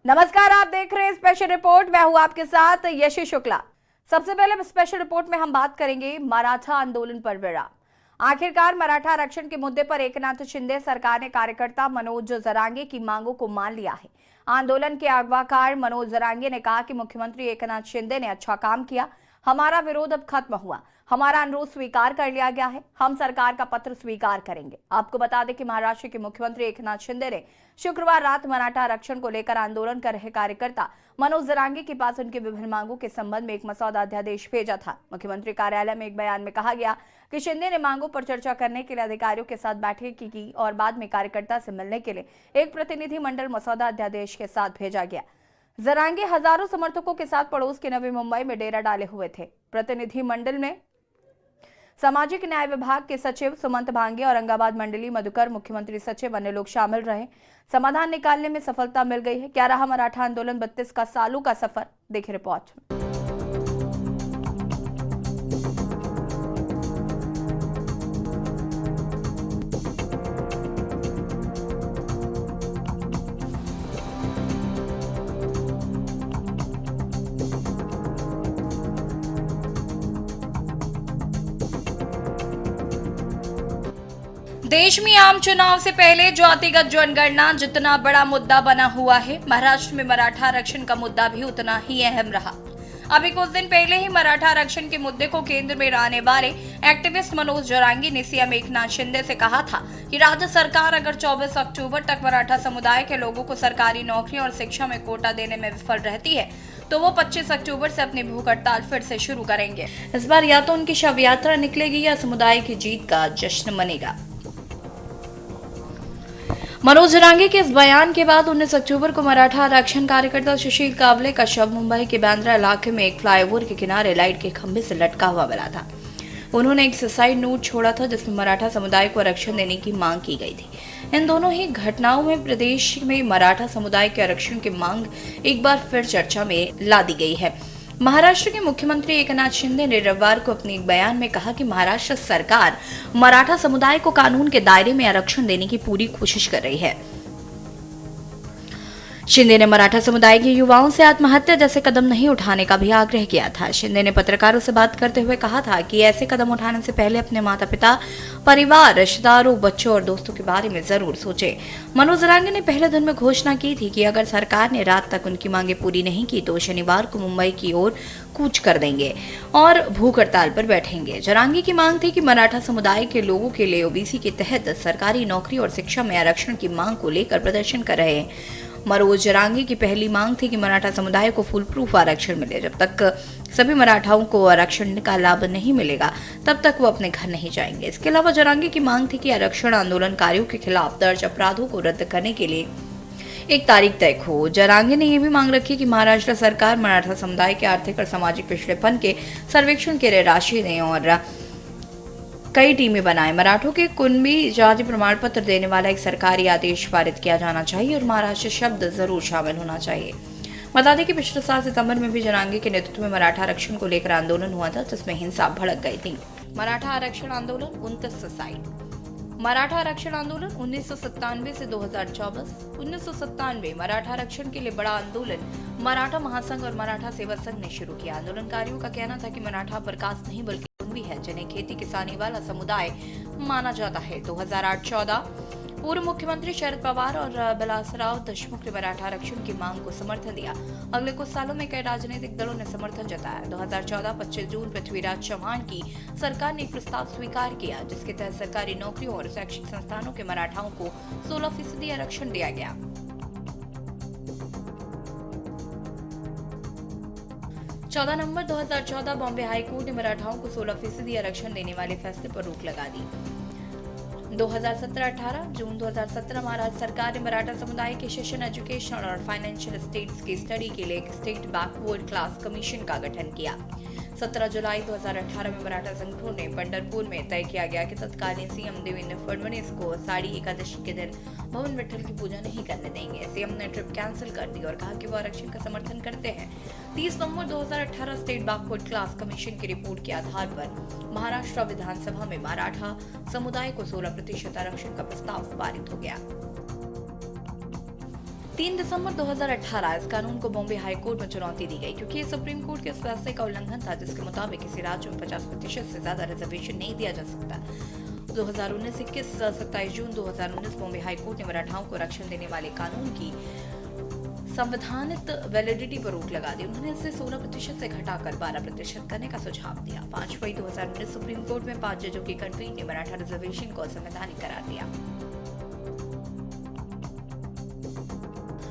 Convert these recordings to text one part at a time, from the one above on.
नमस्कार, आप देख रहे हैं स्पेशल रिपोर्ट। मैं हूं आपके साथ यशी शुक्ला। सबसे पहले स्पेशल रिपोर्ट में हम बात करेंगे मराठा आंदोलन पर विराम। आखिरकार मराठा आरक्षण के मुद्दे पर एकनाथ शिंदे सरकार ने कार्यकर्ता मनोज जरांगे की मांगों को मान लिया है। आंदोलन के अगवाकार मनोज जरांगे ने कहा कि मुख्यमंत्री एकनाथ शिंदे ने अच्छा काम किया, हमारा विरोध अब खत्म हुआ, हमारा अनुरोध स्वीकार कर लिया गया है, हम सरकार का पत्र स्वीकार करेंगे। आपको बता दें कि महाराष्ट्र के मुख्यमंत्री एकनाथ शिंदे ने शुक्रवार रात मराठा आरक्षण को लेकर आंदोलन कर रहे कार्यकर्ता मनोज जरांगे के पास उनकी विभिन्न मांगों के संबंध में एक मसौदा अध्यादेश भेजा था। मुख्यमंत्री कार्यालय में एक बयान में कहा गया कि शिंदे ने मांगों पर चर्चा करने के लिए अधिकारियों के साथ बैठक की और बाद में कार्यकर्ता से मिलने के लिए एक प्रतिनिधि मंडल मसौदा अध्यादेश के साथ भेजा गया। जरांगे हजारों समर्थकों के साथ पड़ोस के नवी मुंबई में डेरा डाले हुए थे। प्रतिनिधि मंडल में सामाजिक न्याय विभाग के सचिव सुमंत भांगे, औरंगाबाद मंडली मधुकर, मुख्यमंत्री सचिव, अन्य लोग शामिल रहे। समाधान निकालने में सफलता मिल गई है। क्या रहा मराठा आंदोलन 32 का सालों का सफर, देखिए रिपोर्ट में। देश में आम चुनाव से पहले जातिगत जनगणना जितना बड़ा मुद्दा बना हुआ है, महाराष्ट्र में मराठा आरक्षण का मुद्दा भी उतना ही अहम रहा। अभी कुछ दिन पहले ही मराठा आरक्षण के मुद्दे को केंद्र में लाने वाले एक्टिविस्ट मनोज जरांगे ने सीएम एकनाथ शिंदे से कहा था कि राज्य सरकार अगर 24 अक्टूबर तक मराठा समुदाय के लोगों को सरकारी नौकरी और शिक्षा में कोटा देने में विफल रहती है तो वो 25 अक्टूबर से अपनी भूख हड़ताल फिर से शुरू करेंगे। इस बार या तो उनकी शव यात्रा निकलेगी या समुदाय की जीत का जश्न मनेगा। मनोज जरांगे के इस बयान के बाद 19 अक्टूबर को मराठा आरक्षण कार्यकर्ता सुशील कावले का शव मुंबई के बांद्रा इलाके में एक फ्लाईओवर के किनारे लाइट के खंभे से लटका हुआ मिला था। उन्होंने एक सुसाइड नोट छोड़ा था जिसमें मराठा समुदाय को आरक्षण देने की मांग की गई थी। इन दोनों ही घटनाओं में प्रदेश में मराठा समुदाय के आरक्षण की मांग एक बार फिर चर्चा में ला दी गई है। महाराष्ट्र के मुख्यमंत्री एकनाथ शिंदे ने रविवार को अपने एक बयान में कहा कि महाराष्ट्र सरकार मराठा समुदाय को कानून के दायरे में आरक्षण देने की पूरी कोशिश कर रही है। शिंदे ने मराठा समुदाय के युवाओं से आत्महत्या जैसे कदम नहीं उठाने का भी आग्रह किया था। शिंदे ने पत्रकारों से बात करते हुए कहा था कि ऐसे कदम उठाने से पहले अपने माता पिता, परिवार, रिश्तेदारों, बच्चों और दोस्तों के बारे में जरूर सोचे। मनोज जरांगे ने पहले दिन में घोषणा की थी कि अगर सरकार ने रात तक उनकी मांगे पूरी नहीं की तो शनिवार को मुंबई की ओर कूच कर देंगे और भूख हड़ताल पर बैठेंगे। जरांगे की मांग थी कि मराठा समुदाय के लोगों के लिए ओबीसी के तहत सरकारी नौकरी और शिक्षा में आरक्षण की मांग को लेकर प्रदर्शन कर रहे हैं। मनोज जरांगे की पहली मांग थी कि मराठा समुदाय को फुल प्रूफ आरक्षण मिले। जब तक सभी मराठाओं को आरक्षण का लाभ नहीं मिलेगा तब तक वो अपने घर नहीं जाएंगे। इसके अलावा जरांगे की मांग थी कि आरक्षण आंदोलनकारियों के खिलाफ दर्ज अपराधों को रद्द करने के लिए एक तारीख तय हो। जरांगे ने यह भी मांग रखी कि महाराष्ट्र सरकार मराठा समुदाय के आर्थिक और सामाजिक पिछड़ेपन के सर्वेक्षण के लिए राशि दें और कई टीमें बनाए। मराठों के कुनबी जाति प्रमाण पत्र देने वाला एक सरकारी आदेश पारित किया जाना चाहिए और महाराष्ट्र शब्द जरूर शामिल होना चाहिए। बता दें कि पिछले साल सितंबर में भी जरांगे के नेतृत्व में मराठा आरक्षण को लेकर आंदोलन हुआ था जिसमें हिंसा भड़क गई थी। मराठा आरक्षण आंदोलन 29 सुसाइड। मराठा आरक्षण आंदोलन 1997 से 2024। 1997 मराठा आरक्षण के लिए बड़ा आंदोलन मराठा महासंघ और मराठा सेवा संघ ने शुरू किया। आंदोलनकारियों का कहना था कि मराठा प्रकाश नहीं बल्कि भी है जिन्हें खेती किसानी वाला समुदाय माना जाता है। 2008-14 पूर्व मुख्यमंत्री शरद पवार और विलासराव देशमुख ने मराठा आरक्षण की मांग को समर्थन दिया। अगले कुछ सालों में कई राजनीतिक दलों ने समर्थन जताया। 2014 25 जून पृथ्वीराज चौहान की सरकार ने एक प्रस्ताव स्वीकार किया जिसके तहत सरकारी नौकरियों और शैक्षिक संस्थानों के मराठाओं को 16% आरक्षण दिया गया। 14 नवंबर 2014 बॉम्बे हाईकोर्ट ने मराठाओं को 16% आरक्षण देने वाले फैसले पर रोक लगा दी। 2017-18 जून 2017 महाराष्ट्र सरकार ने मराठा समुदाय के शिक्षण, एजुकेशन और फाइनेंशियल स्टेट्स की स्टडी के लिए एक स्टेट बैकवर्ड क्लास कमीशन का गठन किया। 17 जुलाई 2018 में मराठा संगठनों ने पंढरपुर में तय किया गया कि तत्कालीन सीएम देवेंद्र फडणवीस को आषाढ़ी एकादशी के दिन भगवान विठल की पूजा नहीं करने देंगे। सीएम ने ट्रिप कैंसिल कर दी और कहा कि वो आरक्षण का समर्थन करते हैं। 30 नवंबर 2018 स्टेट बैकवर्ड क्लास कमीशन की रिपोर्ट के आधार पर महाराष्ट्र विधानसभा में मराठा समुदाय को 16% आरक्षण का प्रस्ताव पारित हो गया। 3 दिसंबर 2018 इस कानून को बॉम्बे हाई कोर्ट में चुनौती दी गई क्योंकि ये सुप्रीम कोर्ट के उस फैसले का उल्लंघन था जिसके मुताबिक किसी राज्य में 50% से ज्यादा रिजर्वेशन नहीं दिया जा सकता। 2019 21 27 जून 2019 बॉम्बे हाई कोर्ट ने मराठाओं को आरक्षण देने वाले कानून की संवैधानिक वैलिडिटी पर रोक लगा दी। उन्होंने इसे 16% से घटाकर 12% करने का सुझाव दिया। 5 मई 2019 सुप्रीम कोर्ट में 5 जजों की खंडपीठ ने मराठा रिजर्वेशन को असंवैधानिक करार दिया।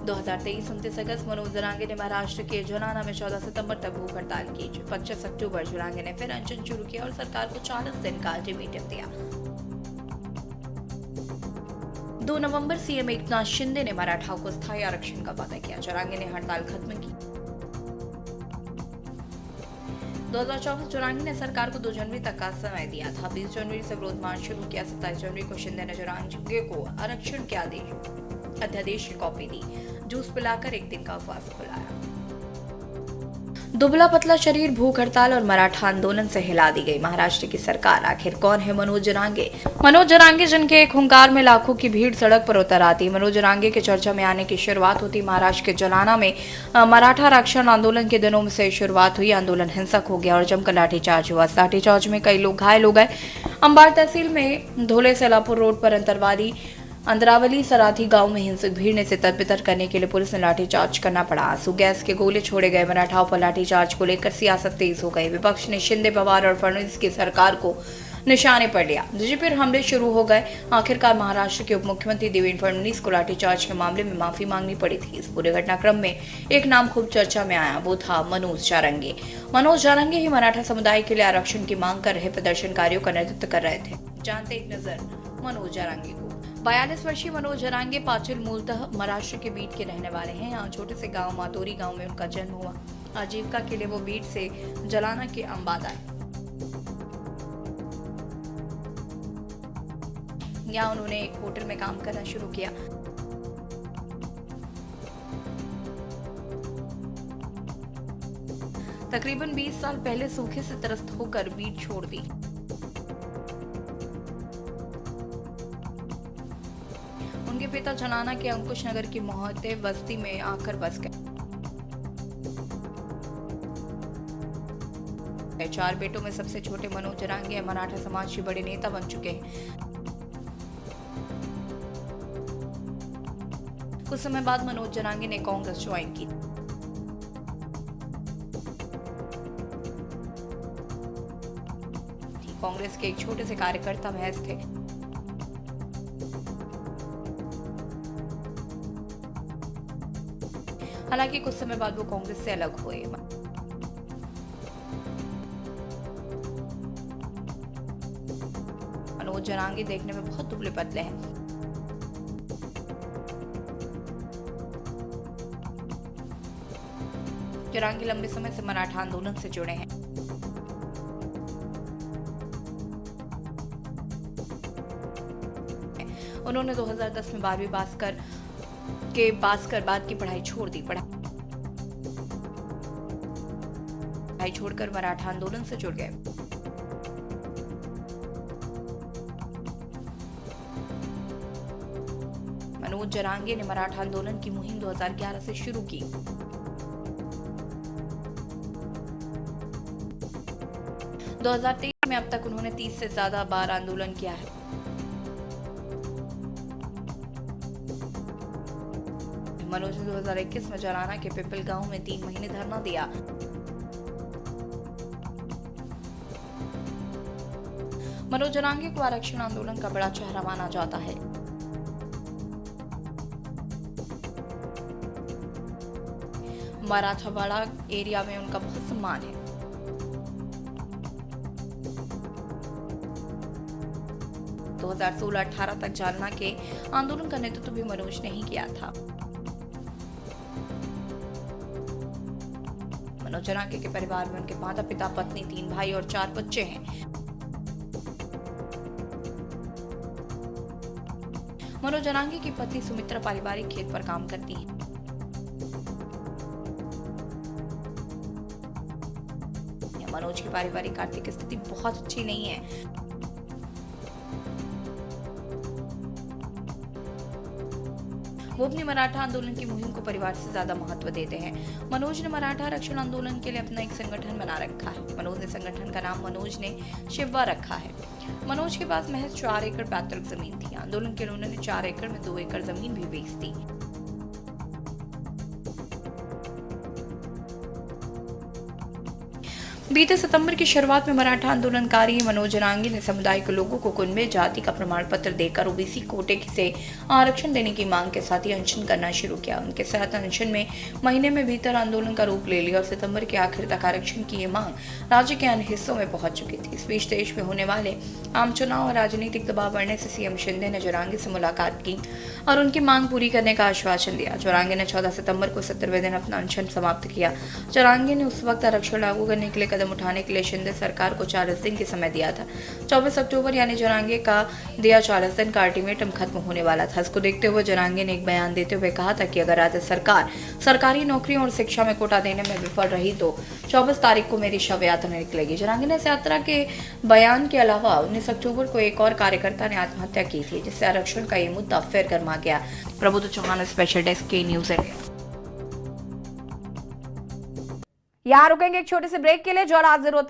2023 29 अगस्त मनोज जरांगे ने महाराष्ट्र के जनाना में 14 सितंबर तक भूख हड़ताल की। 25 अक्टूबर जरांगे ने फिर अनशन शुरू किया और सरकार को 40 दिन का अल्टीमेटम दिया। 2 नवंबर सीएम एकनाथ शिंदे ने मराठाओं को स्थायी आरक्षण का वादा किया। जरांगे ने हड़ताल खत्म की। 2024 जरांगे ने सरकार को 2 जनवरी तक का समय दिया था। 20 जनवरी से विरोध मार्च शुरू किया। 27 जनवरी को शिंदे ने जरांगे को आरक्षण के अध्यादेश की कॉपी दी। जूस पिलाकर 1 दिन का उपवास खुलाया। दुबला पतला शरीर, भूख हड़ताल और मराठा आंदोलन से हिला दी गई महाराष्ट्र की सरकार। आखिर कौन है मनोज जरांगे? मनोज जरांगे जिनके एक हुंकार में लाखों की भीड़ सड़क पर उतर आती। मनोज जरांगे के चर्चा में आने की शुरुआत होती महाराष्ट्र के जलाना में। मराठा आरक्षण आंदोलन के दिनों में से शुरुआत हुई। आंदोलन हिंसक हो गया और जमकर लाठीचार्ज हुआ। लाठीचार्ज में कई लोग घायल हो गए। अंबाड़ तहसील में धोले सेलापुर रोड पर अंतरावली सराथी गांव में हिंसक भीड़ ने तितर बितर करने के लिए पुलिस ने लाठीचार्ज करना पड़ा। आंसू गैस के गोले छोड़े गए। मराठाओं पर लाठीचार्ज को लेकर सियासत तेज हो गई। विपक्ष ने शिंदे, पवार और फडणवीस की सरकार को निशाने पर लिया। जिस पर हमले शुरू हो गए। आखिरकार महाराष्ट्र के उप मुख्यमंत्री देवेंद्र फडणवीस को लाठीचार्ज के मामले में माफी मांगनी पड़ी थी। इस पूरे घटनाक्रम में एक नाम खूब चर्चा में आया, वो था मनोज जरांगे। मनोज जरांगे ही मराठा समुदाय के लिए आरक्षण की मांग कर रहे प्रदर्शनकारियों का नेतृत्व कर रहे थे। जानते एक नजर मनोज जरांगे को। 42 वर्षीय मनोज जरांगे पाचिल मूलतः महाराष्ट्र के बीट के रहने वाले हैं। यहाँ छोटे से गांव मातोरी गांव में उनका जन्म हुआ। आजीविका के लिए वो बीट से जलाना के अंबाद आए। यहाँ उन्होंने एक होटल में काम करना शुरू किया। तकरीबन 20 साल पहले सूखे से त्रस्त होकर बीट छोड़ दी। उनके पिता जनाना के अंकुश नगर की मोहते बस्ती में आकर बस गए। 4 बेटों में सबसे छोटे मनोज जरांगे मराठा समाज के बड़े नेता बन चुके हैं। कुछ समय बाद मनोज जरांगे ने कांग्रेस ज्वाइन की। कांग्रेस के एक छोटे से कार्यकर्ता महज थे। हालांकि कुछ समय बाद वो कांग्रेस से अलग हुए। मनोज जरांगे देखने में बहुत दुबले पतले हैं। जरांगे लंबे समय से मराठा आंदोलन से जुड़े हैं। उन्होंने 2010 में 12वीं पास कर बाद की पढ़ाई छोड़ दी। पढ़ाई छोड़कर मराठा आंदोलन से जुड़ गए। मनोज जरांगे ने मराठा आंदोलन की मुहिम 2011 से शुरू की। 2023 में अब तक उन्होंने 30 से ज्यादा बार आंदोलन किया है। मनोज ने 2021 में जलाना के पिपल गांव में 3 महीने धरना दिया। मनोज जरांगे को आरक्षण आंदोलन का बड़ा चेहरा माना जाता है। मराठवाड़ा एरिया में उनका बहुत सम्मान है। तो 2016-18 तक जालना के आंदोलन का नेतृत्व भी मनोज ने ही किया था। मनोज जरांगे के परिवार में उनके माता पिता, पत्नी, 3 भाई और 4 बच्चे हैं। मनोज जरांगे की पत्नी सुमित्रा पारिवारिक खेत पर काम करती हैं। मनोज की पारिवारिक आर्थिक स्थिति बहुत अच्छी नहीं है। वो अपने मराठा आंदोलन की मुहिम को परिवार से ज्यादा महत्व देते हैं। मनोज ने मराठा आरक्षण आंदोलन के लिए अपना एक संगठन बना रखा है। मनोज ने संगठन का नाम मनोज ने शिवा रखा है। मनोज के पास महज 4 एकड़ पैतृक जमीन थी। आंदोलन के लिए उन्होंने 4 एकड़ में 2 एकड़ जमीन भी बेच दी। बीते सितंबर की शुरुआत में मराठा आंदोलनकारी मनोज जरांगी ने समुदाय के लोगों को कुनबे जाति का प्रमाण पत्र देकर ओबीसी कोटे से आरक्षण देने की मांग के साथ ही अनशन करना शुरू किया। उनके साथ अनशन में महीने में भीतर आंदोलन का रूप ले लिया और सितंबर के आखिर तक आरक्षण की ये मांग राज्य के अन्य हिस्सों में पहुंच चुकी थी। इस बीच देश में होने वाले आम चुनाव और राजनीतिक दबाव बढ़ने से सीएम शिंदे ने जरांगी से मुलाकात की और उनकी मांग पूरी करने का आश्वासन दिया। जरांगी ने 14 सितंबर को 70वें दिन अपना अनशन समाप्त किया। जरांगी ने उस वक्त आरक्षण लागू करने के लिए कदम उठाने के लिए शिंदे सरकार को 40 दिन की समय दिया था। 24 अक्टूबर यानी जरांगे का दिया 40 दिन का अल्टीमेटम खत्म होने वाला था। इसको देखते हुए जरांगे ने एक बयान देते हुए कहा था कि अगर राज्य सरकार सरकारी नौकरियों और शिक्षा में कोटा देने में विफल रही तो 24 तारीख को मेरी शव यात्रा निकलेगी। जरांगे ने इस यात्रा के बयान के अलावा 19 अक्टूबर को एक और कार्यकर्ता ने आत्महत्या की थी, जिससे आरक्षण का ये मुद्दा फिर गर्मा गया। प्रबुद्ध चौहान, स्पेशल डेस्क के न्यूज इंडिया। यहाँ रुकेंगे एक छोटे से ब्रेक के लिए जो हाजिर होते